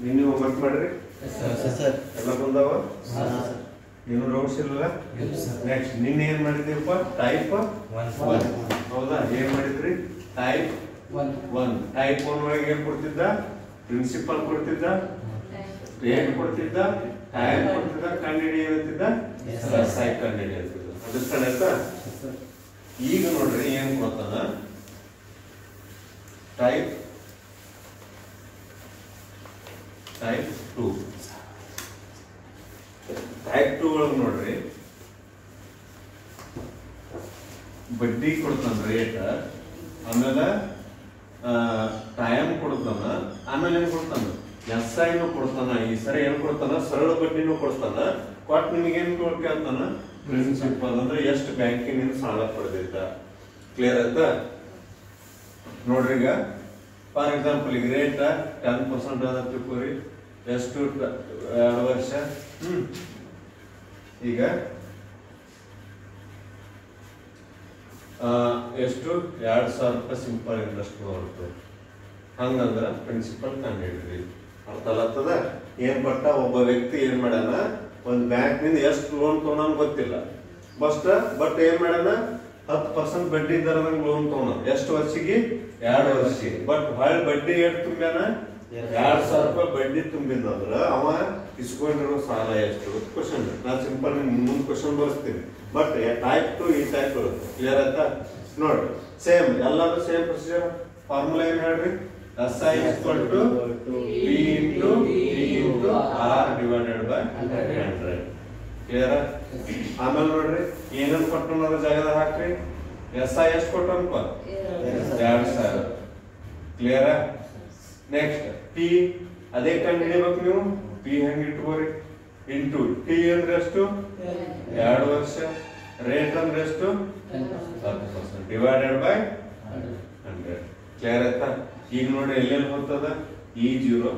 ನೀವು ಹೋಮ್ವರ್ಕ್ ಮಾಡ್ರಿ ಎಲ್ಲ ಬಂದವ ನೀವು ಡೌಟ್ಸ್ ಇಲ್ಲ ನೆಕ್ಸ್ಟ್ ನಿನ್ನೆ ಏನ್ ಮಾಡಿದ್ರಿಪ್ಪ ಟೈಪ್ 1 ಹೌದಾ ಏನ್ ಮಾಡಿದ್ರಿ ಟೈಪ್ 1 ಟೈಪ್ 1 ಒಳಗೆ ಏನ್ ಕೊಡ್ತಿದ್ದ ಪ್ರಿನ್ಸಿಪಲ್ ಕೊಡ್ತಿದ್ದ ರೇಟ್ ಕೊಡ್ತಿದ್ದ ಟೈಮ್ ಕೊಡ್ತಿದ್ದ ಕಂಡಿಡಿ ಹೇಳ್ತಿದ್ದ SI ಕಂಡಿಡಿ ಹೇಳ್ತಿದ್ದ ಅಂಡರ್ಸ್ಟ್ಯಾಂಡ್ ಆಯ್ತಾ ಈಗ ನೋಡ್ರಿ ಏನ್ ಕೊಡ್ತಾನ ಟೈಪ್ 2 ಟೈಪ್ 2 ಒಳಗೆ ನೋಡ್ರಿ ಬಡ್ಡಿ ಕೊಡ್ತಾನ ರೇಟ್ ಆಮೇಲೆ ಟೈಮ್ ಕೊಡ್ತಾನ ಆಮೇಲೆ ಏನ್ ಕೊಡ್ತಾನ SI ನು ಕೊಡ್ತಾನ ಈ ಸರಿ ಏನ್ ಕೊಡ್ತಾನ ಸರಳ ಬಡ್ಡಿನೂ ಕೊಡ್ತಾನ ಕೊಟ್ಟು ನಿಮಗೆ ಏನ್ ಕೇಳ್ತಾನ ಪ್ರಿನ್ಸಿಪಲ್ ಅಂದ್ರೆ ಎಷ್ಟು ಬ್ಯಾಂಕಿನಿಂದ ಸಾಲ ಪಡೆದಿದ್ದ ಕ್ಲಿಯರ್ ಆಯ್ತಾ ನೋಡ್ರಿ ಈಗ ಫಾರ್ ಎಕ್ಸಾಂಪಲ್ ಈಗ ರೇಟ್ 10% ಅದ ತಿಳ್ಕೊರಿ ಎಷ್ಟು 2 ವರ್ಷ ಈಗ ಎಷ್ಟು 2,000 ರೂಪಾಯಿ ಸಿಂಪಲ್ ಇಂಟ್ರೆಸ್ಟ್ ಬರುತ್ತೆ ಹಂಗಂದ್ರ ಪ್ರಿನ್ಸಿಪಲ್ ಕಂಡಿಡ್ರಿ ಅರ್ಥ ಆಗ್ತದ ಏನ್ ಬಟ್ಟ ಒಬ್ಬ ವ್ಯಕ್ತಿ ಏನ್ ಮಾಡ್ಯಾನ ಒಂದ್ ಬ್ಯಾಂಕ್ ನಿಂದ ಎಷ್ಟು ಲೋನ್ ತಗೊಂಡ್ ಗೊತ್ತಿಲ್ಲ ಬಟ್ ಏನ್ ಮಾಡ್ಯಾನ 10% ಬಡ್ಡಿ ದರದಂಗ ಲೋನ್ ತಗೊಂಡ ಎಷ್ಟು ವರ್ಷಿಗೆ 2 ವರ್ಷಿಗೆ ಬಟ್ ಹೊಳ್ ಬಡ್ಡಿ ಎಷ್ಟು ತುಂಬ್ಯಾನ 2,000 ರೂಪಾಯಿ ಬಡ್ಡಿ ತುಂಬಿದಂದ್ರ ಅವ ಇಸ್ಕೊಂಡಿರೋ ಸಾಲ ಎಷ್ಟು ಕ್ವಶನ್ ನಾ ಸಿಂಪಲ್ ಮುಂದ್ ಕ್ವಶನ್ ಬರ್ಸ್ತೀನಿ ಬಟ್ ಟೈಪ್ 2 ಈ ಟೈಪ್ ಬರುತ್ತೆ ಕ್ಲಿಯರ್ ಆಯ್ತಾ ನೋಡ್ರಿ ಸೇಮ್ ಎಲ್ಲಾರು ಸೇಮ್ ಪ್ರೊಸೀಜರ್ ಫಾರ್ಮುಲಾ ಏನ್ ಹೇಳ್ರಿ SI equal to P into T into R divided by 100 clear ಆಮೇಲೆ ನೋಡ್ರಿ ಏನೇನ್ ಕೊಟ್ಟನ ಜಾಗದಾಗ ಹಾಕ್ರಿ SI ಎಷ್ಟು ಕೊಟ್ಟನಪ್ಪ 2,000 ಕ್ಲಿಯರ್ ನೆಕ್ಸ್ಟ್ P ಅದೇ ಕಂಡು ಹಿಡಿಬೇಕು ನೀವು P ಹೆಂಗ್ ಇಟ್ಕೋರಿ ಇಂಟು T ಅಂದ್ರೆ ಎಷ್ಟು 2 ವರ್ಷ ರೇಟ್ ಅಂದ್ರೆ ಎಷ್ಟು 10% ಡಿವೈಡೆಡ್ ಬೈ 100 ಕ್ಲಿಯರ್ ಆಯ್ತಾ ಈಗ ನೋಡಿ ಎಲ್ಲೆಲ್ಲಿ ಹೋಗ್ತದ E0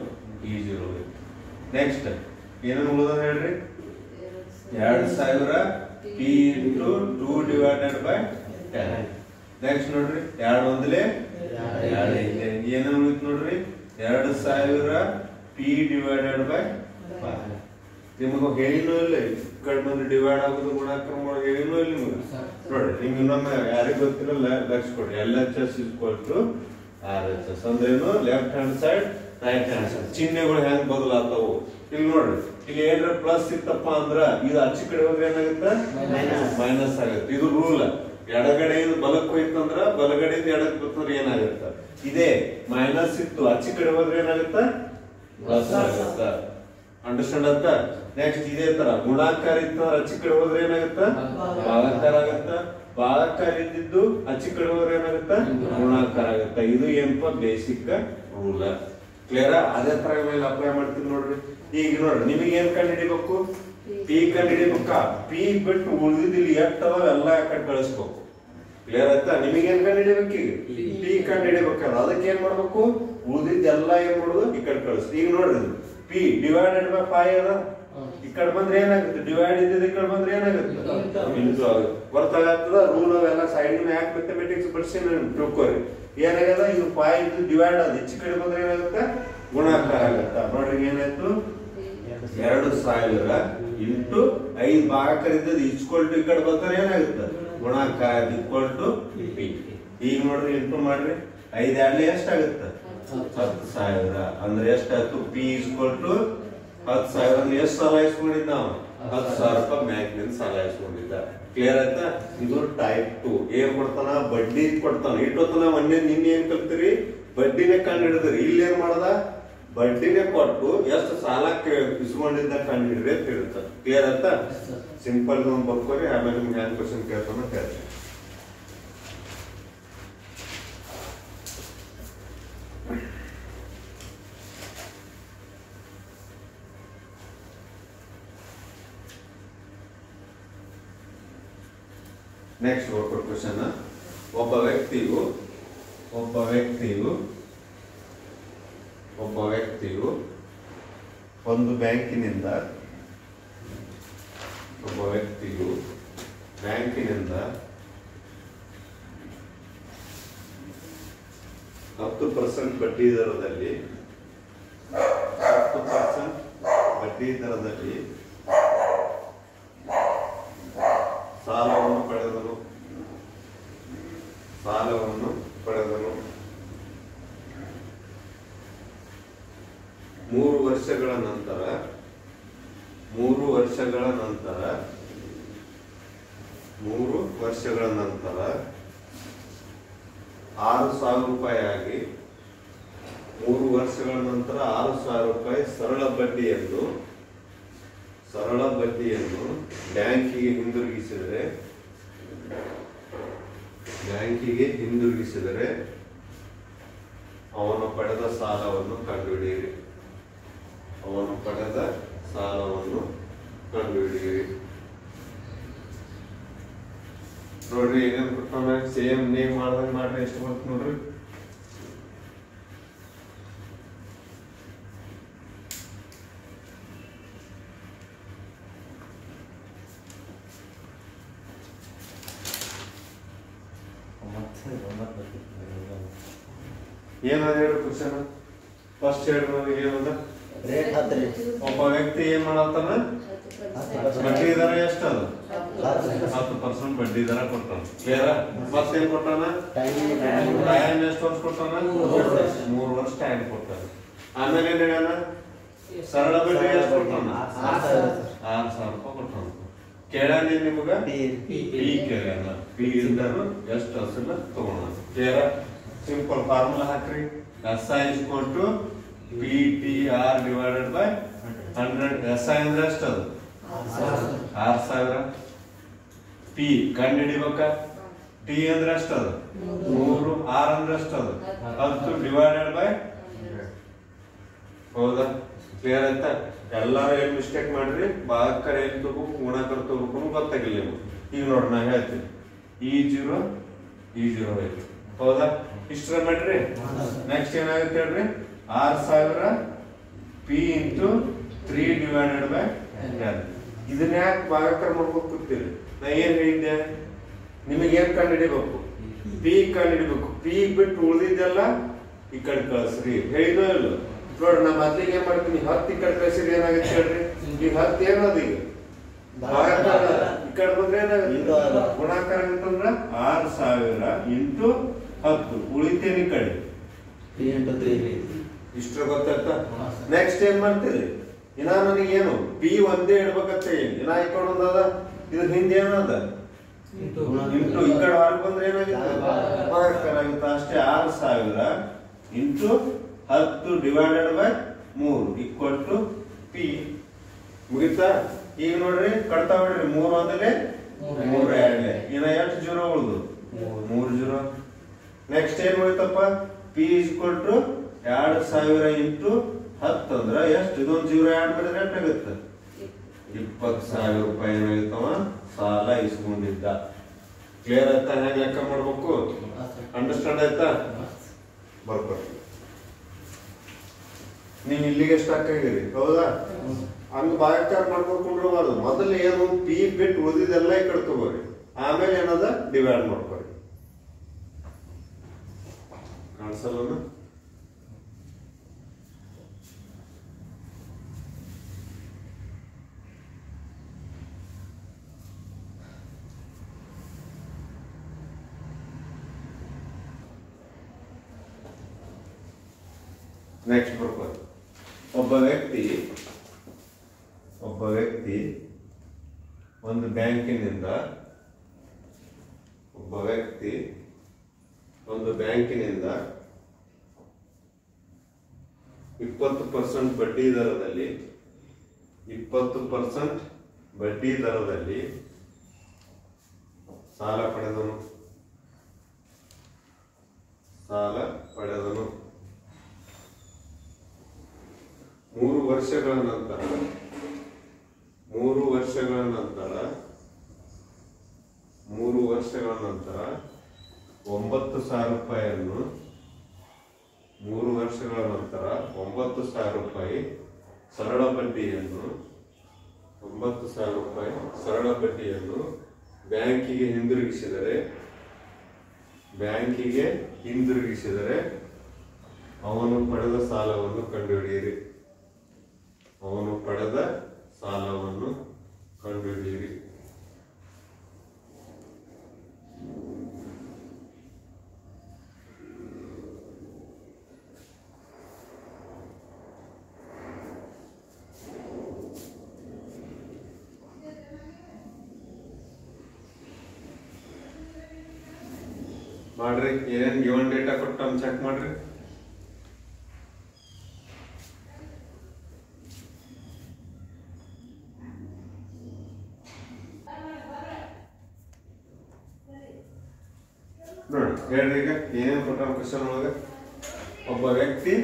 ನೆಕ್ಸ್ಟ್ ಏನೇನು ಉಳಿದ ಹೇಳ್ರಿ 2,000 P into 2 divided by 10 next ನೋಡ್ರಿ 2 ಒಂದಲೇ 2 ಐತೆ ಏನೇನು ಉಳಿತು ನೋಡ್ರಿ 2,000 P divided by 5 ನಿಮಗೆ ಹೇಳಿನೂ ಇಲ್ಲ ಕಡೆ ಬಂದು ಡಿವೈಡ್ ಆಗೋದು ಗುಣಾಕಾರ ಮಾಡೋದು ಹೇಳಿನೂ ಇಲ್ಲ ನಿಮಗೆ ನೋಡ್ರಿ ನಿಮ್ಗೆ ಇನ್ನೊಮ್ಮೆ ಯಾರಿಗೆ ಗೊತ್ತಿಲ್ಲ ಲಕ್ಷ ಕೊಡ್ರಿ LHS equal to RHS ಅಂದ್ರೇನು left hand side right hand side ಚಿಹ್ನೆಗಳು ಹೆಂಗ್ ಬದಲಾಗ್ತಾವು ಇಲ್ಲಿ ನೋಡ್ರಿ ಇಲ್ಲಿ ಏನ್ರ ಪ್ಲಸ್ ಇತ್ತಪ್ಪ ಅಂದ್ರ ಇದು ಆಚೆ ಕಡೆ ಹೋದ್ರೆ ಏನಾಗುತ್ತೆ ಮೈನಸ್ ಆಗುತ್ತೆ ಇದು ರೂಲ್ ಎಡಗಡೆಯಿಂದ ಬಲಕ್ಕೆ ಹೋಯ್ತಂದ್ರ ಬಲಗಡೆಯಿಂದ ಎಡಕ್ಕೆ ಬರ್ತಂದ್ರೆ ಏನಾಗುತ್ತೆ ಇದೇ ಮೈನಸ್ ಇತ್ತು ಆಚೆ ಕಡೆ ಹೋದ್ರೆ ಏನಾಗುತ್ತೆ ಪ್ಲಸ್ ಆಗುತ್ತೆ ಅಂಡರ್ಸ್ಟ್ಯಾಂಡ್ ಆಗುತ್ತಾ ನೆಕ್ಸ್ಟ್ ಇದೇ ತರ ಗುಣಾಕಾರ ಇತ್ತಂದ್ರೆ ಆಚೆ ಕಡೆ ಹೋದ್ರೆ ಏನಾಗುತ್ತ ಭಾಗಾಕಾರ ಆಗತ್ತ ಭಾಗಾಕಾರ ಇದ್ದಿದ್ದು ಆಚೆ ಕಡೆ ಹೋದ್ರೆ ಏನಾಗುತ್ತ ಗುಣಾಕಾರ ಆಗತ್ತ ಇದು ಏನಪ್ಪ ಬೇಸಿಕ್ ರೂಲ್ ಕ್ಲಿಯರ್ ಅದೇ ತರ ಮೇಲೆ ಅಪ್ಲೈ ಮಾಡ್ತೀನಿ ನೋಡ್ರಿ ಈಗ ನೋಡ್ರಿ ನಿಮಗೆ ಏನ್ ಕಂಡು ಹಿಡಿಬೇಕು P ಕಂಡು ಹಿಡಿಬೇಕಾ P ಬಿಟ್ಟು ಉಳಿದಿದ್ದು ಎಷ್ಟು ಅದಾವ ಎಲ್ಲ ಕಡೆ ಕಳಿಸ್ಬೇಕು ಕ್ಲಿಯರ್ ಆಯ್ತಾ ನಿಮಗೆ ಏನ್ ಕಂಡು ಹಿಡಿಬೇಕು ಈಗ P ಕಂಡು ಹಿಡಿಬೇಕಾದ್ರೆ ಅದಕ್ಕೆ ಏನ್ ಮಾಡ್ಬೇಕು ಉಳಿದಿದ್ದು ಎಲ್ಲ ಏನ್ ಮಾಡೋದು ಈ ಕಡೆ ಕಳಿಸ್ ಈಗ ನೋಡ್ರಿ P divided by 5 ಅದ ಈ ಕಡೆ ಬಂದ್ರೆ ಏನಾಗುತ್ತೆ ಡಿವೈಡ್ ಇದ್ದಿದ್ದು ಈ ಕಡೆ ಬಂದ್ರೆ ಏನಾಗುತ್ತೆ ಇಂಟು ಆಗುತ್ತೆ ಗೊತ್ತಾಗ್ತದ ರೂಲ್ ಅವೆಲ್ಲ ಸೈಡ್ ಯಾಕೆ ಮ್ಯಾಥಮೆಟಿಕ್ಸ್ ಬರ್ಸಿ ತಿಳ್ಕೊರಿ ಏನಾಗದ ಇದು 5 ಡಿವೈಡ್ ಆದ ಹೆಚ್ಚು ಕಡೆ ಬಂದ್ರೆ ಏನಾಗುತ್ತೆ ಗುಣಾಕಾರ ಆಗುತ್ತ ನೋಡ್ರಿ ಏನಾಯ್ತು 2,000 ಇಂಟು 5 ಭಾಗಾಕಾರ ಇದ್ದದ್ದು ಈಕ್ವಲ್ ಟು ಈ ಕಡೆ ಬಂದ್ರೆ ಏನಾಗುತ್ತೆ ಗುಣಾಕಾರ ಈಕ್ವಲ್ ಟು P ಈಗ ನೋಡ್ರಿ ಇಂಟು ಮಾಡ್ರಿ 5 2 ಎಷ್ಟಾಗುತ್ತೆ 10,000 ಅಂದ್ರೆ ಎಷ್ಟಾಯ್ತು P ಈಕ್ವಲ್ ಟು 10,000 ಎಷ್ಟು ಸಾಲ ಇಸ್ಕೊಂಡಿದ್ದ ನಾವು 10,000 ರೂಪಾಯಿ ಬ್ಯಾಂಕ್ನಿಂದ ಸಾಲ ಇಸ್ಕೊಂಡಿದ್ದ ಕ್ಲಿಯರ್ ಆಯ್ತಾ ಇದು ಟೈಪ್ 2 ಏನ್ ಕೊಡ್ತಾನ ಬಡ್ಡಿ ಕೊಡ್ತಾನ ಇಟ್ಟೋತನ ಒಂದೇ ನಿನ್ನೆ ಏನ್ ಕಲ್ತೀರಿ ಬಡ್ಡಿನೇ ಕಂಡು ಹಿಡಿದ್ರಿ ಇಲ್ಲಿ ಏನ್ ಮಾಡದ ಬಡ್ಡಿನೇ ಕೊಟ್ಟು ಎಷ್ಟು ಸಾಲ ಇಸ್ಕೊಂಡಿದ್ದ ಕಂಡು ಹಿಡಿದ್ರಿ ಅಂತ ಹೇಳ್ತಾರೆ ಕ್ಲಿಯರ್ ಆಯ್ತಾ ಸಿಂಪಲ್ ಒಂದು ಬರ್ಕೋರಿ ಆಮೇಲೆ ನಿಮ್ಗೆ ಹ್ಯಾಂಡ್ ಕ್ವಶನ್ ಕೇಳ್ತಾನ ಹೇಳ್ತೀನಿ ನೆಕ್ಸ್ಟ್ ವರ್ಕೌಟ್ ಕ್ವಶನ್ ಒಬ್ಬ ವ್ಯಕ್ತಿಯು ಒಂದು ಬ್ಯಾಂಕಿನಿಂದ 10% ಬಡ್ಡಿ ದರದಲ್ಲಿ 10% ಬಡ್ಡಿ ದರದಲ್ಲಿ ಸಾಲವನ್ನು ಪಡೆದನು 3 ವರ್ಷಗಳ ನಂತರ 3 ವರ್ಷಗಳ ನಂತರ 6,000 ರೂಪಾಯಿ ಆಗಿ 3 ವರ್ಷಗಳ ನಂತರ 6,000 ರೂಪಾಯಿ ಸರಳ ಬಡ್ಡಿಯನ್ನು ಬ್ಯಾಂಕಿಗೆ ಹಿಂದಿರುಗಿಸಿದರೆ ಅವನು ಪಡೆದ ಸಾಲವನ್ನು ಕಂಡುಹಿಡಿಯಿರಿ ನೋಡ್ರಿ ಏನೇನು ಕೊಟ್ಟಾನ ಸೇಮ್ ನೇಮ್ ಮಾಡ್ದಂಗೆ ಮಾಡ್ರಿ ಎಷ್ಟು ಬಂತು ನೋಡ್ರಿ ಏನದ ಹೇಳಿ ಕ್ವಶನ್ ಫಸ್ಟ್ ಹೇಳಿ ನನಗೆ ಏನದ ಒಬ್ಬ ವ್ಯಕ್ತಿ ಏನ್ ಮಾಡತ್ತಾನ ಬಡ್ಡಿ ದರ ಎಷ್ಟು ಅದು 10% ಬಡ್ಡಿ ದರ ಕೊಟ್ಟಾನ ಕ್ಲಿಯರ್ ಮತ್ತೇನ್ ಕೊಟ್ಟಾನ ಟೈಮ್ ಎಷ್ಟು ವರ್ಷ ಕೊಟ್ಟಾನ 3 ವರ್ಷ ಟೈಮ್ ಕೊಟ್ಟಾನ ಆಮೇಲೆ ಏನ್ ಹೇಳ್ಯಾನ ಸರಳ ಬಡ್ಡಿ ಎಷ್ಟು ಕೊಟ್ಟಾನ 6,000 ರೂಪಾಯಿ ಕೊಟ್ಟಾನ ಕೇಳ್ಯಾನ ನಿಮಗ ಪಿ ಕೇಳ್ಯಾನ ಪಿ ಇಂದನು ಎಷ್ಟು ಅಸಲ ತಗೋಣ ಕ್ಲಿಯರ್ ಸಿಂಪಲ್ ಫಾರ್ಮುಲಾ ಹಾಕ್ರಿ SI = PTR divided by 100 SI ಅಂದ್ರೆ ಎಷ್ಟು ಅದು 6,000 P ಕಂಡುಹಿಡಿಬೇಕ T ಅಂದ್ರೆ ಎಷ್ಟು ಅದು 3 R ಅಂದ್ರೆ ಎಷ್ಟು ಅದು 10 divided by 100 ಹೌದಾ ಕ್ಲಿಯರ್ ಆಯ್ತಾ ಎಲ್ಲರೂ ಏನ್ ಮಿಸ್ಟೇಕ್ ಮಾಡ್ರಿ ಭಾಗಕರ ಏನ್ ತಗೋಬೇಕು ಗುಣಾಕಾರ ತಗೋಬೇಕು ಗೊತ್ತಾಗಿಲ್ಲ ನಿಮ್ಗೆ ಈಗ ನೋಡ್ರಿ ನಾ ಹೇಳ್ತೀನಿ E0 ಆಯ್ತು ಹೌದಾ ಇಷ್ಟರ ಮಾಡ್ರಿ ನೆಕ್ಸ್ಟ್ ಏನಾಗುತ್ತೆ ಹೇಳ್ರಿ 6,000 P × 3 divided by 10 ಇದನ್ನ ಯಾಕೆ ಭಾಗಾಕಾರ ಮಾಡ್ಬೇಕು ಗೊತ್ತಿಲ್ಲ ನಾ ಏನ್ ಹೇಳಿದ್ದೆ ನಿಮಗೆ ಏನ್ ಕಂಡುಹಿಡಿಬೇಕು P ಕಂಡುಹಿಡಿಬೇಕು P ಬಿಟ್ಟು ಉಳಿದಿದ್ದೆಲ್ಲ ಈ ಕಡೆ ಕಳಿಸ್ರಿ ಹೇಳಿದೋ ಇಲ್ಲ ನೋಡ್ರಿ ನಾ ಮೊದ್ಲಿಗೆ ಏನ್ ಮಾಡ್ತೀನಿ 10 ಈ ಕಡೆ ಕಳಿಸಿದ್ರೆ ಏನಾಗುತ್ತೆ ಹೇಳ್ರಿ ಈಗ 10 ಏನದ ಈಗ ಭಾಗಾಕಾರ ಈ ಕಡೆ ಬಂದ್ರೆ ಏನಾಗುತ್ತೆ ಗುಣಾಕಾರ ಅಂತಂದ್ರ 6,000 × 10 ಉಳಿತೇನೆ ಈ ಕಡೆ ಇಷ್ಟ ಗೊತ್ತಾಯ್ತಾ ನೆಕ್ಸ್ಟ್ ಏನ್ ಮಾಡ್ತೀರಿ ಇನ್ನ ನನಗೇನು P ಒಂದೇ ಇಡ್ಬೇಕಂತ ಇನ್ನ ಈ ಕಡೆ ಒಂದದ ಇದ್ರ ಹಿಂದೆ ಏನದ ಇಂಟು ಈ ಕಡೆ ಹೊರಗೆ ಬಂದ್ರೆ ಏನಾಗುತ್ತೆ ಭಾಗಾಕಾರ ಆಗುತ್ತೆ ಅಷ್ಟೇ 6,000 × 10 divided by 3 = P ಮುಗಿತಾ ಈಗ ನೋಡ್ರಿ ಕಟ್ತಾ ಬಿಡ್ರಿ 3 ಒಂದಲೇ 3 ಎರಡಲೇ ಇನ್ನ ಎಷ್ಟು ಜೀರೋ ಉಳಿದು 3 ಜೀರೋ ನೆಕ್ಸ್ಟ್ ಏನ್ ಹೋಯ್ತಪ್ಪ P = 2,000 × 10 ಅಂದ್ರೆ ಎಷ್ಟು ಇದೊಂದು ಜೀರೋ ಆಡ್ ಮಾಡಿದ್ರೆ ಎಷ್ಟಾಗುತ್ತೆ 20,000 ರೂಪಾಯಿ ಏನಾಗಿತ್ತವ ಸಾಲ ಇಸ್ಕೊಂಡಿದ್ದ ಕ್ಲಿಯರ್ ಆಯ್ತಾ ಹೆಂಗ್ ಲೆಕ್ಕ ಮಾಡ್ಬೇಕು ಅಂಡರ್ಸ್ಟ್ಯಾಂಡ್ ಆಯ್ತಾ ಬರ್ಬೇಕು ನೀವು ಇಲ್ಲಿಗೆ ಸ್ಟಾಕ್ ಆಗಿರಿ ಹೌದಾ ಹಂಗ ಭಾಗಾಕಾರ ಮಾಡ್ಕೊಂಡ್ರು ಮೊದಲು ಏನು P ಬಿಟ್ಟು ಉಳಿದಿದ್ದೆಲ್ಲ ಈ ಕಡೆ ತಗೋರಿ ಆಮೇಲೆ ಏನದ ಡಿವೈಡ್ ಮಾಡ್ಕೊರಿ ಕಾಣಿಸಲ್ಲ ನೆಕ್ಸ್ಟ್ ಬರ್ಬೋದು ಒಬ್ಬ ವ್ಯಕ್ತಿ ಒಂದು ಬ್ಯಾಂಕಿನಿಂದ 20% ಬಡ್ಡಿ ದರದಲ್ಲಿ ಸಾಲ ಪಡೆದನು 3 ವರ್ಷಗಳ ನಂತರ 9,000 ರೂಪಾಯಿಯನ್ನು 3 ವರ್ಷಗಳ ನಂತರ 9,000 ರೂಪಾಯಿ ಸರಳ ಬಡ್ಡಿಯನ್ನು 9,000 ರೂಪಾಯಿ ಸರಳ ಬಡ್ಡಿಯನ್ನು ಬ್ಯಾಂಕಿಗೆ ಹಿಂದಿರುಗಿಸಿದರೆ ಅವನು ಪಡೆದ ಸಾಲವನ್ನು ಕಂಡುಹಿಡಿಯಿರಿ. ಅವನು ಪಡೆದ ಸಾಲವನ್ನು ಕಂಡುಹಿಡಿಯಿರಿ. ಮಾಡ್ರಿ, ಏನೇನ್ ಗಿವನ್ ಡೇಟಾ ಕೊಟ್ಟು ಚೆಕ್ ಮಾಡ್ರಿ. ನೋಡಿ ಹೇಳ್ರಿ, ಈಗ ಏನೇನು ಕೊಟ್ಟ ಕ್ವಶನ್ ಒಳಗ ಒಬ್ಬ ವ್ಯಕ್ತಿ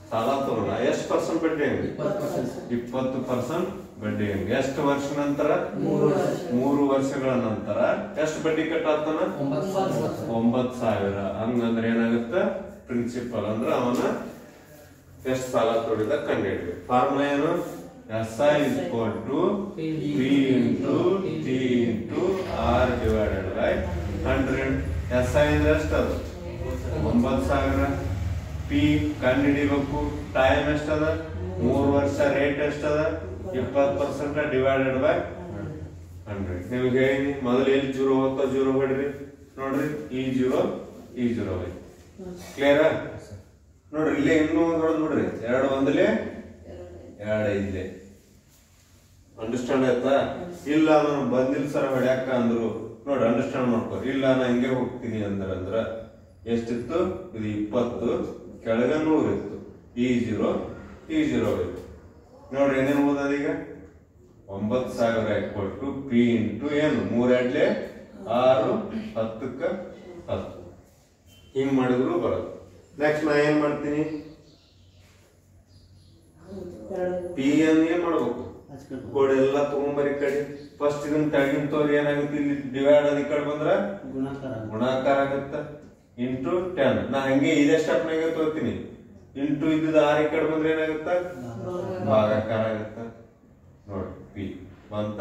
ಸಾಲ ತಗೊಂಡ ಎಷ್ಟು ಪರ್ಸೆಂಟ್ ಬಡ್ಡಿ ಹಂಗೆ 20% ಬಡ್ಡಿ ಹಂಗೆ ಎಷ್ಟು ವರ್ಷ ನಂತರ 3 ವರ್ಷಗಳ ನಂತರ ಎಷ್ಟು ಬಡ್ಡಿ ಕಟ್ಟಾಗ್ತಾನ 9,000. ಹಂಗಂದ್ರೆ ಏನಾಗುತ್ತ ಪ್ರಿನ್ಸಿಪಲ್ ಅಂದ್ರೆ ಅವನ ಎಷ್ಟು ಸಾಲ ತೊಡಿದ ಕಂಡುಹಿಡಿಬೇಕು. ಫಾರ್ಮುಲಾ ಏನು? SI is equal to P into T into R divided by 100. SI ಅಂದ್ರೆ ಎಷ್ಟು? ಅದು 9,000. P ಕಂಡುಹಿಡಿಬೇಕು. ಟೈಮ್ ಎಷ್ಟದ? 3 ವರ್ಷ. ರೇಟ್ ಎಷ್ಟದ? 20% divided by 100. ನಿಮ್ಗೆ ಹೇಳಿ ಮೊದಲು ಎಲ್ಲಿ 0 ಹೋಗ್ತಾ 0 ಹೊಡ್ರಿ. ನೋಡ್ರಿ, ಈ 0 ಹೋಯ್ತು. ಕ್ಲಿಯರಾ? ನೋಡ್ರಿ, ಇಲ್ಲೇ ಇನ್ನೂ ಹೊಡೆದ್ ಬಿಡ್ರಿ. 2 ಒಂದಲೇ 2 ಐದ್ಲೆ. ಅಂಡರ್ಸ್ಟ್ಯಾಂಡ್ ಆಯ್ತಾ? ಇಲ್ಲ ನಾನು ಬಂದಿಲ್ಲ ಸರ್ ಹೊಡ್ಯಾಕ ಅಂದ್ರು ನೋಡ್ರಿ, ಅಂಡರ್ಸ್ಟ್ಯಾಂಡ್ ಮಾಡ್ಕೋರಿ. ಇಲ್ಲ ನಾ ಹಿಂಗೆ ಹೋಗ್ತೀನಿ ಅಂದ್ರ ಎಷ್ಟಿತ್ತು? ಇದು 20, ಕೆಳಗ 100 ಇತ್ತು. ಈ 0 ಇತ್ತು. ನೋಡ್ರಿ ಏನೇನು ಓದೋದು ಈಗ? 9,000 ಕೊಟ್ಟು P ಇಂಟು ಏನು 3 2 6 10ಕ್ಕೆ 10. ಹಿಂಗ್ ಮಾಡಿದ್ರು ಬರೋದು. ನೆಕ್ಸ್ಟ್ ನಾ ಏನ್ ಮಾಡ್ತೀನಿ? P ಅನ್ನು ಏನ್ ಮಾಡ್ಬೇಕು? ಕೋಡ್ ಎಲ್ಲ ತಗೊಂಬರಿ ಕಡೆ. ಫಸ್ಟ್ ಇದನ್ನ ತೆಗಿನ ತೋರಿ ಏನಾಗುತ್ತೆ? ಇಲ್ಲಿ ಡಿವೈಡ್ ಆದ ಈ ಕಡೆ ಬಂದ್ರ ಗುಣಾಕಾರ ಆಗತ್ತ. ಇಂಟು 10. ನಾ ಹಂಗೆ ಇದೇ ಸ್ಟೆಪ್ ನಾಗ ತೋರ್ತೀನಿ. ಇಂಟು ಇದ್ದ 6 ಈ ಕಡೆ ಬಂದ್ರೆ ಏನಾಗುತ್ತ? ಭಾಗಾಕಾರ ಆಗತ್ತ. ನೋಡಿ P ಬಂತ.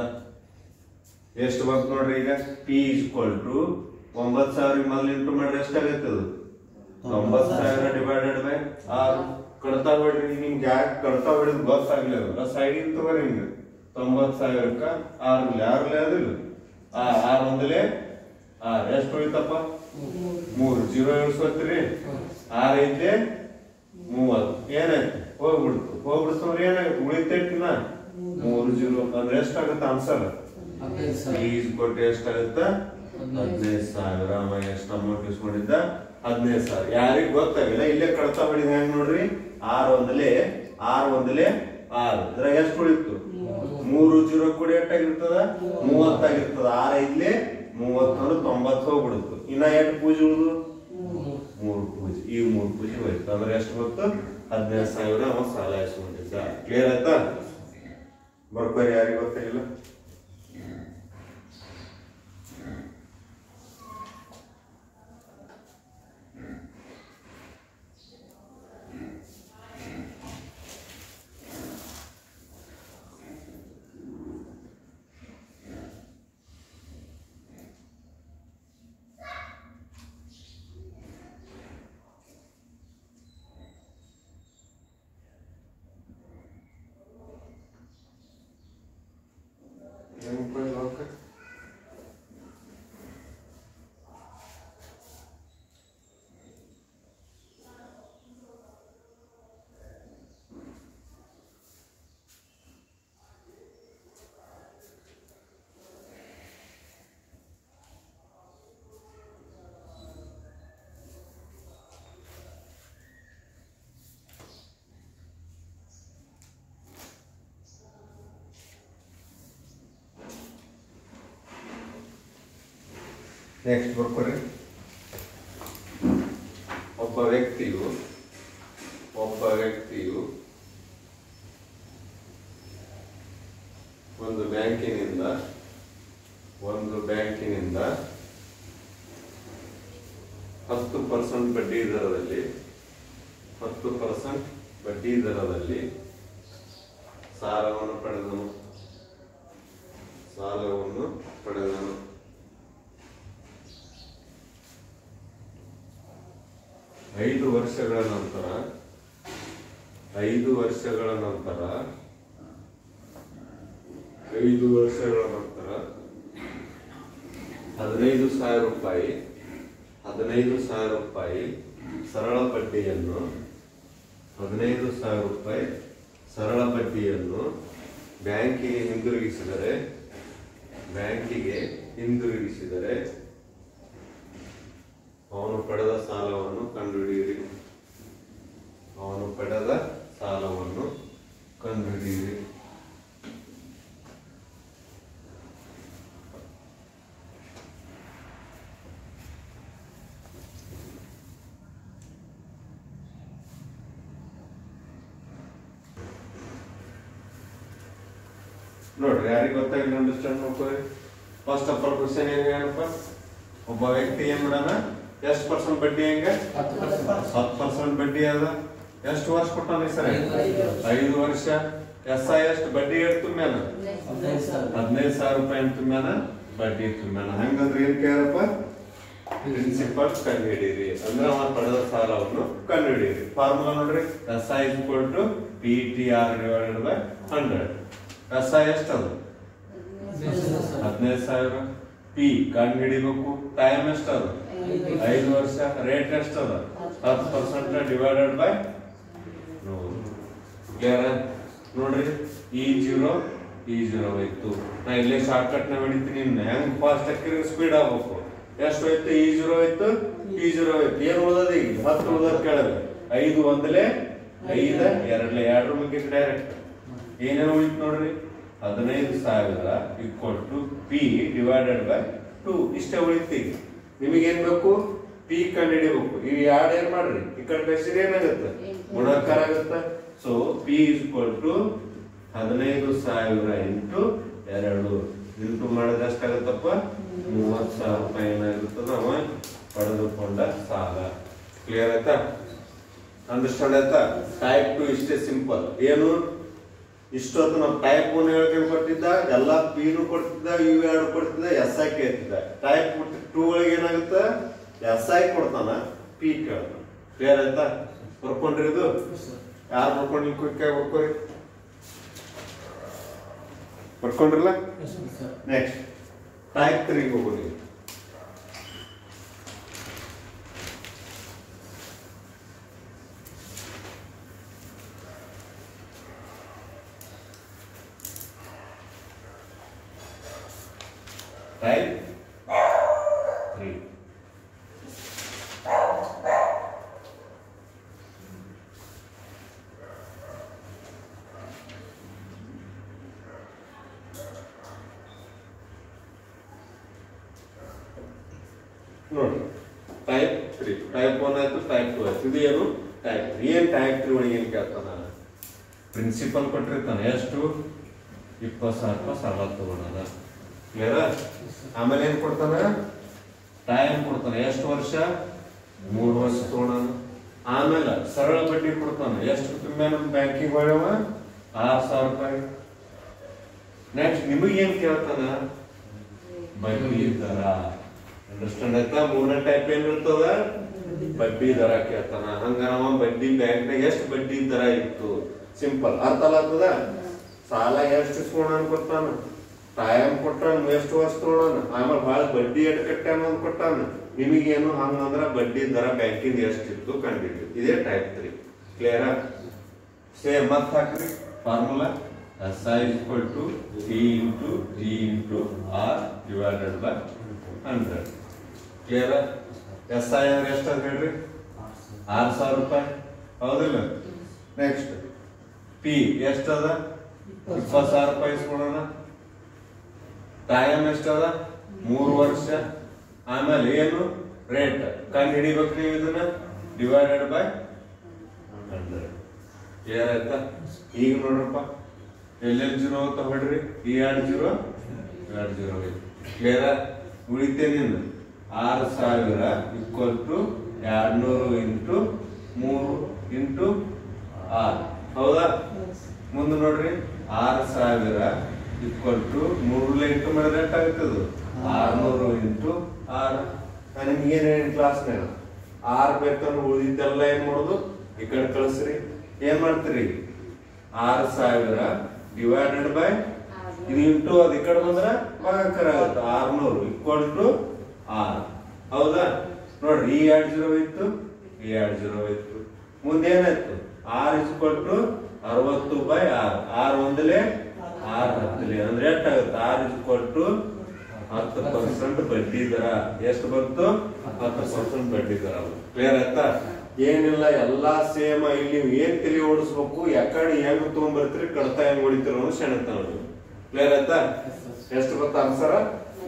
ಎಷ್ಟು ಬಂತು ನೋಡ್ರಿ ಈಗ? P is equal to 9,000 ಮೊದಲು ಇಂಟು ಮಾಡ್ರೆ ಎಷ್ಟಾಗತ್ತೆ? ಅದು 90,000 ಡಿವೈಡೆಡ್ ಬೈ 6. ಕಡ್ತಾ ಬಿಡ್ರಿ. ನಿಮ್ಗೆ ಯಾಕೆ ಕಡ್ತಾ ಬಿಡಿದ್ ಗೊತ್ತಾಗ್ಲಿಲ್ಲ ಸೈಡ್ ತಗೋರಿ. ಹಿಂಗೆ 90,000ಕ್ಕ 6 ಅದಿಲ್ಲ. 6 ಒಂದಲೇ 6 ಎಷ್ಟು ಉಳಿತಪ್ಪ? 3 0 ಇಳಿಸ್ಕೊತೀರಿ. 6 ಐತೆ 30. ಏನಾಯ್ತು? ಹೋಗ್ಬಿಡ್ತಂದ್ರೆ ಏನಾಗುತ್ತೆ? ಉಳಿತೈತಿನ 3 0 ಅಂದ್ರೆ ಎಷ್ಟಾಗತ್ತ ಆನ್ಸರ್? ಈಸ್ ಕೊಟ್ಟು ಎಷ್ಟಾಗತ್ತ? 15,000. ಎಷ್ಟು ಅಮೌಂಟ್ ಯೂಸ್ ಮಾಡಿದ್ದ? 15,000. ಯಾರಿಗ್ ಗೊತ್ತಾಗಿಲ್ಲ. ಇಲ್ಲೇ ಕಡ್ತಾ ಮಾಡಿದ ಹೆಂಗ್ ನೋಡ್ರಿ? 6 ಒಂದಲೇ 6 ಇದ್ರಾಗ ಎಷ್ಟು ಉಳಿತು? 3 0 ಕೂಡ ಎಷ್ಟಾಗಿರ್ತದ? 30 ಆಗಿರ್ತದ. 6 ಐದ್ಲೆ 30 ಅಂದ್ರೆ 90 ಹೋಗ್ಬಿಡುತ್ತು. ಇನ್ನ ಎಷ್ಟು ಪೂಜೆ ಉಳಿದು? 3 ಪೂಜೆ. ಈ 3 ಪೂಜೆ ಹೋಯ್ತು. ಅಂದ್ರೆ ಎಷ್ಟು ಗೊತ್ತು? 15,000 ಅವ ಸಾಲ ಇಸ್ಕೊಂಡಿದ್ದ. ಕ್ಲಿಯರ್ ಆಯ್ತಾ? ಬರ್ಕೋರಿ, ಯಾರಿಗೆ ಗೊತ್ತಾಗಿಲ್ಲ? ನೆಕ್ಸ್ಟ್ ಬರ್ಕೊಡ್ರಿ. ಒಬ್ಬ ವ್ಯಕ್ತಿಯು ಒಂದು ಬ್ಯಾಂಕಿನಿಂದ 10% ಬಡ್ಡಿ ದರದಲ್ಲಿ ಸಾಲವನ್ನು ಪಡೆದನು. 5 ವರ್ಷಗಳ ನಂತರ 5 ವರ್ಷಗಳ ನಂತರ 15,000 ರೂಪಾಯಿ 15,000 ರೂಪಾಯಿ ಸರಳ ಬಡ್ಡಿಯನ್ನು 15,000 ರೂಪಾಯಿ ಸರಳ ಬಡ್ಡಿಯನ್ನು ಬ್ಯಾಂಕಿಗೆ ಹಿಂದಿರುಗಿಸಿದರೆ ಅವನು ಪಡೆದ ಸಾಲವನ್ನು ಕಂಡುಹಿಡಿಯಿರಿ. ನೋಡ್ರಿ, ಯಾರಿಗೆ ಗೊತ್ತಾಗಿಲ್ಲ ಅಂಡರ್ಸ್ಟ್ಯಾಂಡ್ ಮಾಡ್ಕೊಳ್ಳಿ. ಫಸ್ಟ್ ಆಫ್ ಆಲ್ ಕ್ವಶನ್ ಏನಪ್ಪ, ಒಬ್ಬ ವ್ಯಕ್ತಿ ಏನ್ ಮಾಡೋಣ, ಎಷ್ಟು ಪರ್ಸೆಂಟ್ ಬಡ್ಡಿ ಹೆಂಗ 10% ಬಡ್ಡಿ ಅದ. ಎಷ್ಟು ವರ್ಷ ಕೊಟ್ಟಾನ ಸರ್? 5 ವರ್ಷ. ಎಷ್ಟು ಬಡ್ಡಿ ತುಂಬ್ಯಾನ? 15,000 ರೂಪಾಯಿ ತುಂಬ್ಯಾನ, ಬಡ್ಡಿ ತುಂಬ್ಯಾನ. ಹಂಗಂದ್ರೆ ಏನ್ ಕೇಳಪ್ಪ, ಪ್ರಿನ್ಸಿಪಲ್ ಕಂಡುಹಿಡಿಯಿರಿ ಅಂದ್ರೆ ಅವನ ಪಡೆದ ಸಾಲವನ್ನು ಕಂಡುಹಿಡಿಯಿರಿ. ಫಾರ್ಮುಲಾ ನೋಡ್ರಿ, SI = PTR / 100. SI ಎಷ್ಟದು? 15,000. P ಕಂಡು ಹಿಡಿಬೇಕು. ಟೈಮ್ ಎಷ್ಟದು? 5 ವರ್ಷ. ರೇಟ್ ಎಷ್ಟದ? 10% divided by 100. ಕ್ಲಿಯರ್? ನೋಡ್ರಿ, E0 ಇತ್ತು. ನಾ ಇಲ್ಲೇ ಶಾರ್ಟ್ ಕಟ್ ನ ಹೊಡಿತೀನಿ. ಹೆಂಗ್ ಫಾಸ್ಟ್ ಹಾಕಿದ್ರೆ ಸ್ಪೀಡ್ ಆಗ್ಬೇಕು. ಎಷ್ಟು ಹೋಯ್ತು? E0 ಇತ್ತು. ಏನ್ ಉಳಿದದ? ಈಗ 10 ಉಳಿದ ಕೇಳಲ್ಲ. 5 ಒಂದಲೇ 5 2 ಮುಗಿತು ಡೈರೆಕ್ಟ್. ಏನೇನು ಉಳಿತು ನೋಡ್ರಿ, 15,000 = P ಡಿವೈಡೆಡ್ ಬೈ 2. ಇಷ್ಟೇ ಉಳಿತು. ನಿಮಗೇನ್ ಬೇಕು? P ಕಂಡು ಹಿಡಿಬೇಕು. ಇವು ಎರಡು ಏನ್ ಮಾಡ್ರಿ, ಈ ಕಡೆ ಬೆಸಿದ್ರೆ ಏನಾಗುತ್ತೆ? ಗುಣಾಕಾರ ಆಗುತ್ತೆ. ಸೊ P = 15,000 × 2 ಇಂಟು ಮಾಡಿದ್ರೆ ಎಷ್ಟಾಗತ್ತಪ್ಪ? 30,000 ರೂಪಾಯಿ ಏನಾಗಿರ್ತದ ಅವ ಪಡೆದುಕೊಂಡ ಸಾಲ. ಕ್ಲಿಯರ್ ಆಯ್ತಾ? ಅಂಡರ್ಸ್ಟ್ಯಾಂಡ್ ಆಯ್ತಾ? ಟೈಪ್ 2 ಇಷ್ಟೇ ಸಿಂಪಲ್. ಏನು ಇಷ್ಟೊತ್ತು ನಾವು ಟೈಪ್ 1 ಹೇಳ್ಕೊಂಡು ಕೊಟ್ಟಿದ್ದ, ಎಲ್ಲ P ಕೊಡ್ತಿದ್ದ, ಇವು ಎರಡು ಕೊಡ್ತಿದ್ದ, SI ಕೇಳ್ತಿದ್ದ. ಟೈಪ್ 2 ಒಳಗೆ ಏನಾಗುತ್ತೆ? SI ಕೊಡ್ತಾನ, P ಕೇಳ್ತಾನ. ಕ್ಲಿಯರ್ ಆಯ್ತಾ? ಬರ್ಕೊಂಡ್ರಿ? ಇದು ಯಾರು ಬರ್ಕೊಂಡ್ರಿ? ಕ್ವಿಕ್ ಆಗಿ ಬರ್ಕೋರಿ. ಬರ್ಕೊಂಡ್ರಲ್ಲ? ನೆಕ್ಸ್ಟ್ ಟೈಪ್ 3 ಹೋಗೋಣ. ಟೈಪ್ 3 ನೋಡಿ. ಟೈಪ್ 3 ಟೈಪ್ 1 ಆಯ್ತು, ಟೈಪ್ 2 ಆಯ್ತು. ಇದು ಏನು? ಟೈಪ್ 3. ಏನ್ ಟೈಪ್ 3 ಒಳಗೆ ಏನ್ ಕೇಳ್ತಾನ? ಪ್ರಿನ್ಸಿಪಲ್ ಕೊಟ್ಟಿರ್ತಾನೆ. ಎಷ್ಟು? 20,000 ರೂಪಾಯಿ ಸಾಲ ತಗೊಳ್ಳೋಣ. ಕ್ಲಿಯರ್? ಆಮೇಲೆ ಏನ್ ಕೊಡ್ತಾನ? ಟೈಮ್ ಕೊಡ್ತಾನೆ. ಎಷ್ಟು ವರ್ಷ? 3 ವರ್ಷ ತಗೊಳ್ಳೋಣ. ಆಮೇಲೆ ಸರಳ ಬಡ್ಡಿ ಕೊಡ್ತಾನೆ. ಎಷ್ಟು ತುಂಬ ನಮ್ಮ ಬ್ಯಾಂಕಿಗೆ ಹೋಗ್ಯವ? 6,000 ರೂಪಾಯಿ. ನೆಕ್ಸ್ಟ್ ನಿಮಗೇನ್ ಕೇಳ್ತಾನ? ಬಡ್ಡಿ ದರ. ಅಂಡರ್ಸ್ಟ್ಯಾಂಡ್ ಆಯ್ತಾ? 3ನೇ ಟೈಪ್ ಏನ್ ಇರ್ತದ? ಬಡ್ಡಿ ದರ ಕೇಳ್ತಾನ. ಹಂಗ ನಾವು ಬಡ್ಡಿ ಬ್ಯಾಂಕ್ನಾಗ ಎಷ್ಟು ಬಡ್ಡಿ ದರ ಇತ್ತು? ಸಿಂಪಲ್. ಅರ್ಥ ಆಗ್ತದ? ಸಾಲ ಎಷ್ಟು ಇಸ್ಕೊಳೋಣ ಕೊಡ್ತಾನ, ಟೈಮ್ ಕೊಟ್ಟಾನ, ಎಷ್ಟು ವರ್ಷ ತಗೊಳ್ಳೋಣ, ಆಮೇಲೆ ಬಹಳ ಬಡ್ಡಿ ಎಟ್ ಕಟ್ಟಾನ ಅಂತ ಕೊಟ್ಟಾನ. ನಿಮಗೇನು ಹಂಗಂದ್ರ ಬಡ್ಡಿ ದರ ಬ್ಯಾಂಕಿಂದ ಎಷ್ಟಿತ್ತು ಕಂಡಿಡ್ರಿ. ಇದೇ ಟೈಪ್ 3. ಕ್ಲಿಯರ್? ಸೇಮ್ ಮತ್ ಹಾಕ್ರಿ formula. SI = P × G × R divided by 100. Clear? SI ಅಂದ್ರೆ ಎಷ್ಟು ಅಂತ ಹೇಳ್ರಿ? 6,000 ರೂಪಾಯಿ. ಹೌದಿಲ್ಲ? Next P ಎಷ್ಟದ? 20,000 ರೂಪಾಯಿ ಇಸ್ಕೊಳ್ಳೋಣ. ಟೈಮ್ ಎಷ್ಟದ? 3 ವರ್ಷ. ಆಮೇಲೆ ಏನು? ರೇಟ್ ಕಂಡು ಹಿಡಿಬೇಕು ನೀವು. ಇದನ್ನ ಡಿವೈಡೆಡ್ ಬೈ 100. ಕ್ಲಿಯರ್ ಆಯ್ತಾ? ಈಗ ನೋಡ್ರಪ್ಪ, ಎಲ್ಲೆಲ್ಲಿ 0 ಅಂತ ಹೊಡ್ರಿ. ಈ 2 0 ಕ್ಲಿಯರ್? ಉಳಿತೇನಿಲ್ಲ. 6,000 = 200 × 3 × 6. ಹೌದಾ? ಮುಂದೆ ನೋಡ್ರಿ, 6,000 = 3 ಇಂಟು ಮಾಡಿದ್ರೆ ಎಷ್ಟಾಗುತ್ತದು? 600 × 6. ನಿಮ್ಗೆ ಏನೇನು ಕ್ಲಾಸ್ನಾಗ ಆರ್ ಬೇಕಂದ್ರೆ ಉಳಿದಿದ್ದೆಲ್ಲ ಏನ್ ಮಾಡೋದು ಈ ಕಡೆ ಕಳಿಸ್ರಿ. ಏನ್ ಮಾಡ್ತೀರಿ 6000 ಡಿವೈಡೆಡ್ ಬೈ ಇದು ಇಂಟು ಅದು ಈ ಕಡೆ ಬಂದ್ರೆ ಭಾಗಾಕಾರ ಆಗುತ್ತೆ 600 ಈಕ್ವಲ್ ಟು 6. ಹೌದಾ? ನೋಡ್ರಿ ಈ 2 0 ಇತ್ತು, ಈ 2 0 ಇತ್ತು. ಮುಂದೆ ಏನಾಯ್ತು 6 ಈಕ್ವಲ್ ಟು 60 ಬೈ 6. 6 ಒಂದಲೇ 6 ಹತ್ತಲೇ ಅಂದ್ರೆ ಎಷ್ಟಾಗುತ್ತೆ 6 ಈಕ್ವಲ್ ಟು 10% ಬಡ್ಡಿ ದರ. ಎಷ್ಟು ಬಂತು 10% ಬಡ್ಡಿ ದರ. ಕ್ಲಿಯರ್ ಆಯ್ತಾ? ಏನಿಲ್ಲ ಎಲ್ಲಾ ಸೇಮ್. ಇಲ್ಲಿ ನೀವು ಏನ್ ತಲೆ ಓಡಿಸ್ಬೇಕು, ಯಾಕಡೆ ಹೆಂಗ್ ತಗೊಂಡ್ಬರ್ತೀರಿ, ಕಡತ ಹೆಂಗ್ ಹೊಡಿತೀರ ಅನ್ನೋದು ಶಣತ ನೋಡಿ. ಕ್ಲಿಯರ್ ಆಯ್ತಾ? ಎಷ್ಟು ಬತ್ತ ಆನ್ಸರ್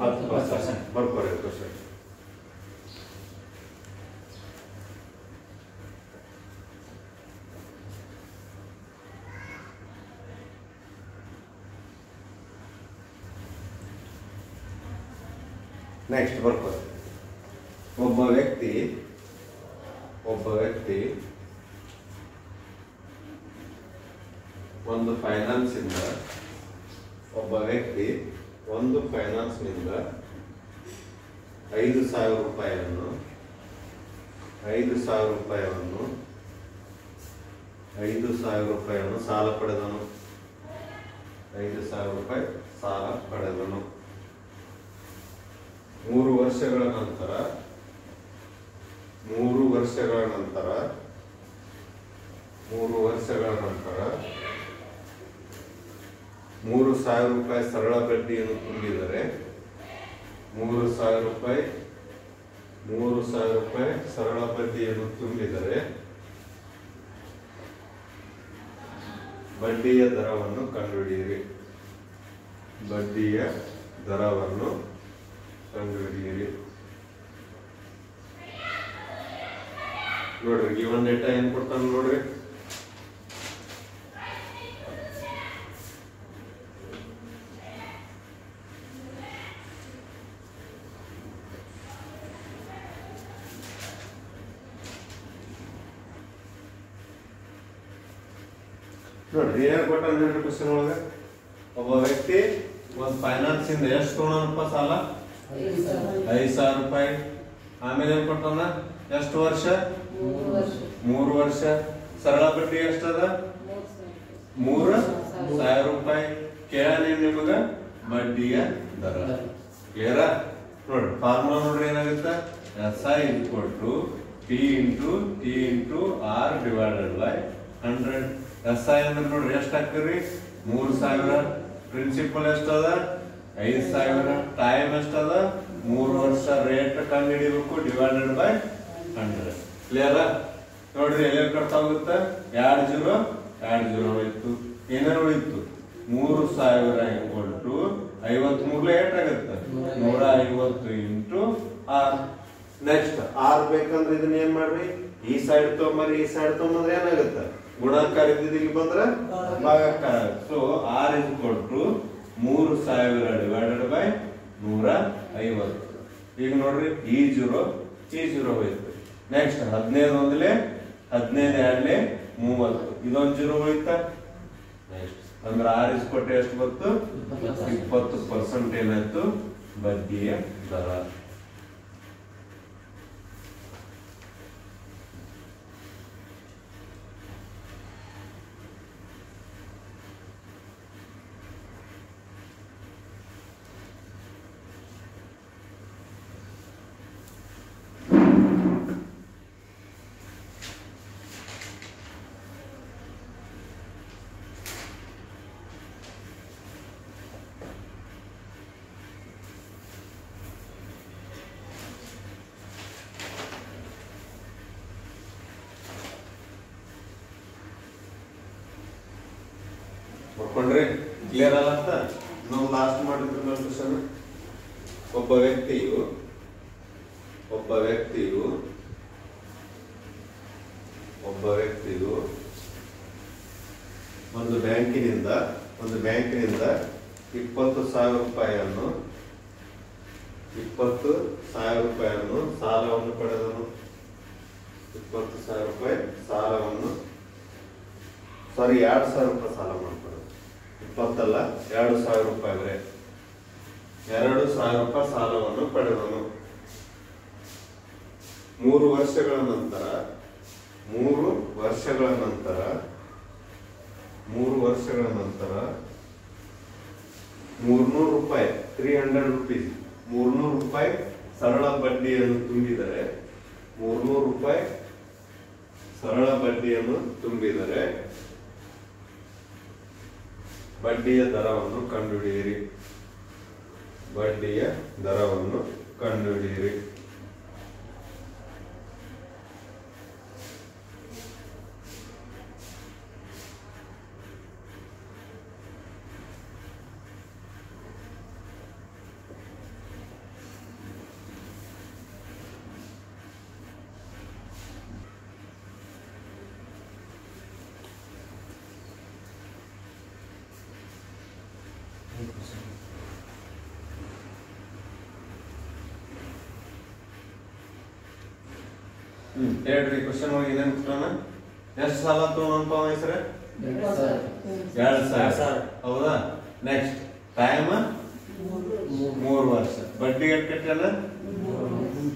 10% ಬರ್ಕೋರಿ ಕ್ವಶನ್. ನೆಕ್ಸ್ಟ್ ಬರ್ಕೋರಿ. ಒಬ್ಬ ವ್ಯಕ್ತಿ ಒಂದು ಫೈನಾನ್ಸ್ ಇಂದ 5,000 ರೂಪಾಯಿಯನ್ನು 5,000 ರೂಪಾಯಿಯನ್ನು ಸಾಲ ಪಡೆದನು. 5,000 ರೂಪಾಯಿ ಸಾಲ ಪಡೆದನು. 3 ವರ್ಷಗಳ ನಂತರ 3,000 ರೂಪಾಯಿ ಸರಳ ಬಡ್ಡಿಯನ್ನು ತುಂಬಿದರೆ 3,000 ರೂಪಾಯಿ ಸರಳ ಬಡ್ಡಿಯನ್ನು ತುಂಬಿದರೆ ಬಡ್ಡಿಯ ದರವನ್ನು ಕಂಡುಹಿಡಿಯಿರಿ. ನೋಡ್ರಿ ಗಿವನ್ ಡೇಟಾ ಏನ್ ಕೊಡ್ತಾನ ನೋಡ್ರಿ. ನೋಡ್ರಿ ಏನ್ ಕೊಟ್ಟಾನ ಹೇಳ್ರಿ ಕ್ವಶನ್ ಒಳಗ. ಒಬ್ಬ ವ್ಯಕ್ತಿ ಒಂದು ಫೈನಾನ್ಸ್ ಇಂದ ಎಷ್ಟು ತಗೊಂಡನಪ್ಪ ಸಾಲ 5,000 ರೂಪಾಯಿ. ಆಮೇಲೆ ಏನ್ ಕೊಟ್ಟಾನ ಎಷ್ಟು ವರ್ಷ 3 ವರ್ಷ. ಸರಳ ಬಡ್ಡಿ ಎಷ್ಟದ 3,000 ರೂಪಾಯಿ. ಕೇಳಾನ ನಿಮಗ ಬಡ್ಡಿಯ ದರ. ಕ್ಲಿಯರ? ನೋಡ್ರಿ ಫಾರ್ಮುಲಾ ನೋಡ್ರಿ ಏನಾಗುತ್ತೆ SI equal to P into T into R divided by 100. SI ಅಂದ್ರೆ ನೋಡ್ರಿ ಎಷ್ಟು ಹಾಕ್ತಿರಿ 3,000. ಪ್ರಿನ್ಸಿಪಲ್ ಎಷ್ಟದ 5,000. ಟೈಮ್ ಎಷ್ಟದ 3 ವರ್ಷ. ರೇಟ್ ಕಂಡು ಹಿಡಿಬೇಕು ಡಿವೈಡೆಡ್ ಬೈ 100. ಕ್ಲಿಯರ? ನೋಡ್ರಿ ಎಲ್ಲ ಕಟ್ತಾ ಹೋಗುತ್ತೆ 2 0 ಇತ್ತು. ಏನೇನು ಉಳಿತು 3,000 ಈಕ್ವಲ್ ಟು 53 ಏಟಾಗುತ್ತೆ 150 ಇಂಟು R. ನೆಕ್ಸ್ಟ್ R ಬೇಕಂದ್ರೆ ಇದನ್ನ ಏನ್ ಮಾಡ್ರಿ ಈ ಸೈಡ್ ತಗೊಂಬರ್ರಿ, ಈ ಸೈಡ್ ತಗೊಂಬಂದ್ರೆ ಏನಾಗುತ್ತೆ ಗುಣಾಕಾರ ಇದ್ದಿದ್ದು ಇಲ್ಲಿ ಬಂದ್ರೆ ಭಾಗಾಕಾರ. So R equal to 3,000 divided by 150. ಈಗ ನೋಡ್ರಿ ಈ 0 ಹೋಯ್ತು. ನೆಕ್ಸ್ಟ್ 15 ಒಂದಲೇ 15 2 30. ಇದೊಂದು 0 ಹೋಯ್ತಾ. ನೆಕ್ಸ್ಟ್ ಅಂದ್ರೆ R ಕೊಟ್ಟೆ ಎಷ್ಟು ಬಂತು 20% ಏನಾಯ್ತು ಬಡ್ಡಿಯ ದರ. ನೋಡ್ಕೊಂಡ್ರಿ ಕ್ಲಿಯರ್ ಅಲ್ಲ ಅಂತ ನಾವು ಲಾಸ್ಟ್ ಮಾಡಿದ್ರು ಕ್ವಶನ್. ಒಬ್ಬ ವ್ಯಕ್ತಿಯು ಒಂದು ಬ್ಯಾಂಕಿನಿಂದ 20,000 ರೂಪಾಯಿಯನ್ನು ಸಾಲವನ್ನು ಪಡೆದನು. 20,000 ರೂಪಾಯಿ ಸಾಲವನ್ನು 2,000 ರೂಪಾಯಿ ಸಾಲ ಮಾಡ್ತಾರೆ. 20 ಅಲ್ಲ 2,000 ರೂಪಾಯಿ ಬರೇ 2,000 ರೂಪಾಯಿ ಸಾಲವನ್ನು ಪಡೆದನು. 3 ವರ್ಷಗಳ ನಂತರ 3 ವರ್ಷಗಳ ನಂತರ 300 ರೂಪಾಯಿ 300 rupees 300 ರೂಪಾಯಿ ಸರಳ ಬಡ್ಡಿಯನ್ನು ತುಂಬಿದರೆ 300 ರೂಪಾಯಿ ಸರಳ ಬಡ್ಡಿಯನ್ನು ತುಂಬಿದರೆ ಬಡ್ಡಿಯ ದರವನ್ನು ಕಂಡುಹಿಡಿಯಿರಿ. ಬಡ್ಡಿಯ ದರವನ್ನು ಕಂಡುಹಿಡಿಯಿರಿ. ಹೇಳ್ರಿ ಕ್ವಶನ್ ಒಳಗೆ ಏನೇನು ಕೊಟ್ಟಣ? ಎಷ್ಟು ಸಾಲ ತಗೊಂಡ್ ಹೆಸರು? 2000. ಹೌದಾ? ನೆಕ್ಸ್ಟ್ ಟೈಮ್ 3 ವರ್ಷ. ಬಡ್ಡಿ ಎಷ್ಟು ಕಟ್ಟಲ್ಲ?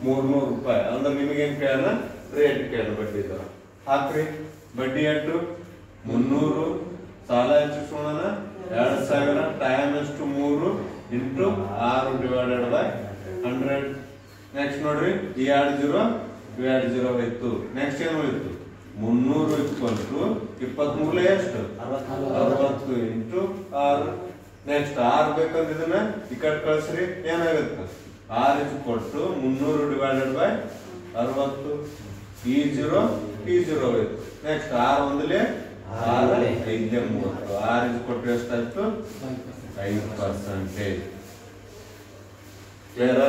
300 ರೂಪಾಯಿ. ಅಂದ್ರೆ ನಿಮಗೇನ್ ಕೇಳಲ್ಲ? ರೇಟ್ ಕೇಳ ಬಡ್ಡಿ ದರ ಹಾಕ್ರಿ. ಬಡ್ಡಿ ಎಷ್ಟು? 300. ಸಾಲ ಎಷ್ಟು ಸುಮ್ಮನ? 2000. ಟೈಮ್ ಎಷ್ಟು? 3 ಇಂಟು 6 ಡಿವೈಡೆಡ್ ಬೈ 100. ನೆಕ್ಸ್ಟ್ ನೋಡ್ರಿ, ಈ 2 0 ಹೋಯ್ತು. ನೆಕ್ಸ್ಟ್ ಏನು ಹೋಯ್ತು? 300 23 ಎಷ್ಟು? 60 ಇಂಟು 6. ನೆಕ್ಸ್ಟ್ 6 ಬೇಕಂದ್ರೆ ಇದನ್ನ ಈ ಕಡೆ ಕಳಿಸ್ರಿ. ಏನಾಗುತ್ತೆ? 6 300 ಡಿವೈಡೆಡ್ ಬೈ 60. ಈ 0 ಹೋಯ್ತು. ನೆಕ್ಸ್ಟ್ 6 ಒಂದಲೇ 6 5 30. 6 ಎಷ್ಟಾಯ್ತು? 5%. ಕ್ಲಿಯರ್?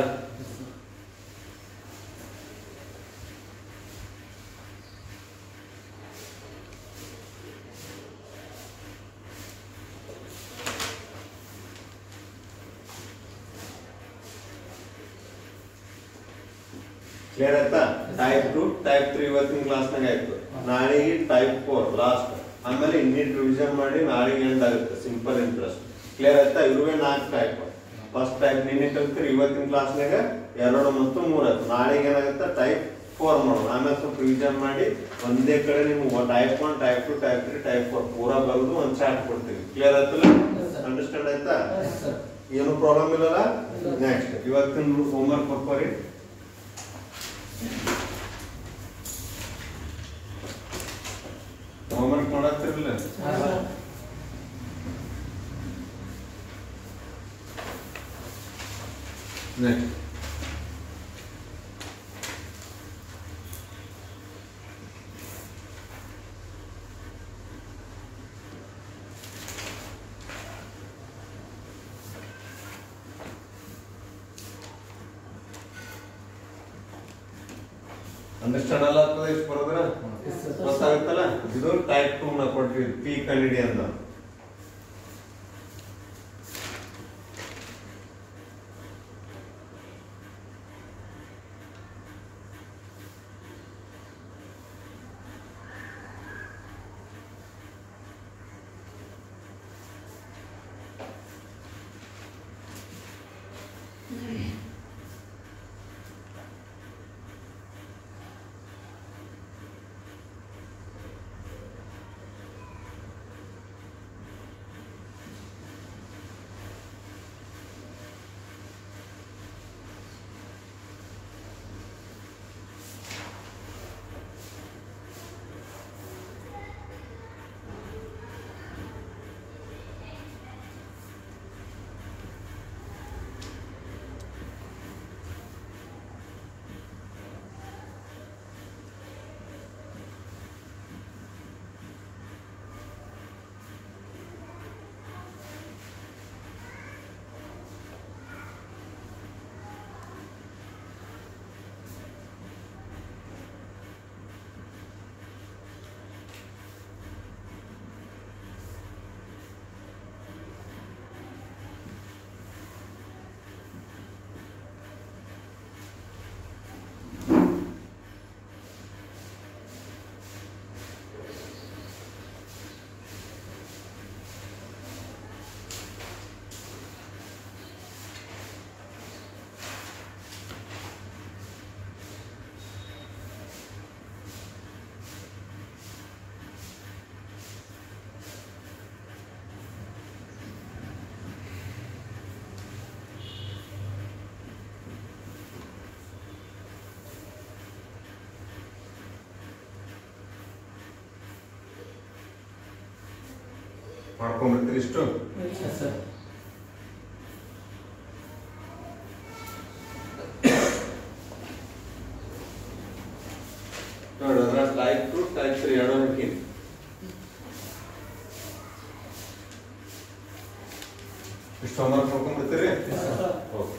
ಕ್ಲಿಯರ್ ಆಯ್ತಾ? ಟೈಪ್ 2 ಟೈಪ್ 3 ಇವತ್ತಿನ ಕ್ಲಾಸ್ನಾಗ ಆಯ್ತು. ನಾಳೆಗೆ ಟೈಪ್ 4 ಲಾಸ್ಟ್. ಆಮೇಲೆ ಇನ್ನಿಟ್ ರಿವಿಷನ್ ಮಾಡಿ ನಾಳೆಗೆ ಎಂಡ್ ಆಗುತ್ತೆ ಸಿಂಪಲ್ ಇಂಟ್ರೆಸ್ಟ್. ಕ್ಲಿಯರ್ ಆಯ್ತಾ? ಇರುವೆ 4 ಟೈಪ್. ಫಸ್ಟ್ ಟೈಪ್ ನಿನ್ನೆ ಕಲ್ತ್ರಿ, ಇವತ್ತಿನ ಕ್ಲಾಸ್ನಾಗ 2 ಮತ್ತು 3 ಆಯ್ತು. ನಾಳೆಗೆ ಏನಾಗುತ್ತೆ? ಟೈಪ್ 4 ಮಾಡೋಣ. ಆಮೇಲೆ ಸ್ವಲ್ಪ ರಿವಿಷನ್ ಮಾಡಿ ಒಂದೇ ಕಡೆ ನಿಮ್ಗೆ ಟೈಪ್ 1 ಟೈಪ್ 2 ಟೈಪ್ 3 ಟೈಪ್ 4 ಪೂರಾ ಬರೋದು ಒಂದು ಚಾರ್ಟ್ ಕೊಡ್ತೀವಿ. ಕ್ಲಿಯರ್ ಆಯ್ತಲ್ಲ? ಅಂಡರ್ಸ್ಟ್ಯಾಂಡ್ ಆಯ್ತಾ? ಏನು ಪ್ರಾಬ್ಲಮ್ ಇಲ್ಲಲ್ಲ? ನೆಕ್ಸ್ಟ್ ಇವತ್ತಿನ ಹೋಮ್ವರ್ಕ್ ಕೊಡ್ಕೋರಿ. ಹೋಮ್ವರ್ಕ್ ಮಾಡತ್ತಿರಲಿಲ್ಲ? ನೆಕ್ಸ್ಟ್ ಅಂಡರ್ಸ್ಟ್ಯಾಂಡ್ ಅಲ್ಲ ಆಗ್ತದೆ? ಇಷ್ಟು ಬರೋದ್ರ ಗೊತ್ತಾಗುತ್ತಲ್ಲ? ಇದು ಟೈಪ್ 2 ನ ಕೊಟ್ರಿ. ಪಿ ಕಂಡಿಡಿ ಅಂತ ಮಾಡ್ಕೊಂಡ್ಬಿಡ್ತೀರಿ ಇಷ್ಟು ನೋಡಿ ಅದ್ರ ಟೈಪ್ 2 ಟೈಪ್ 3 ಎರಡು ಹಾಕಿ ಇಷ್ಟು ಹೋಮ್ವರ್ಕ್ ಮಾಡ್ಕೊಂಡ್ಬಿಡ್ತೀರಿ ಓಕೆ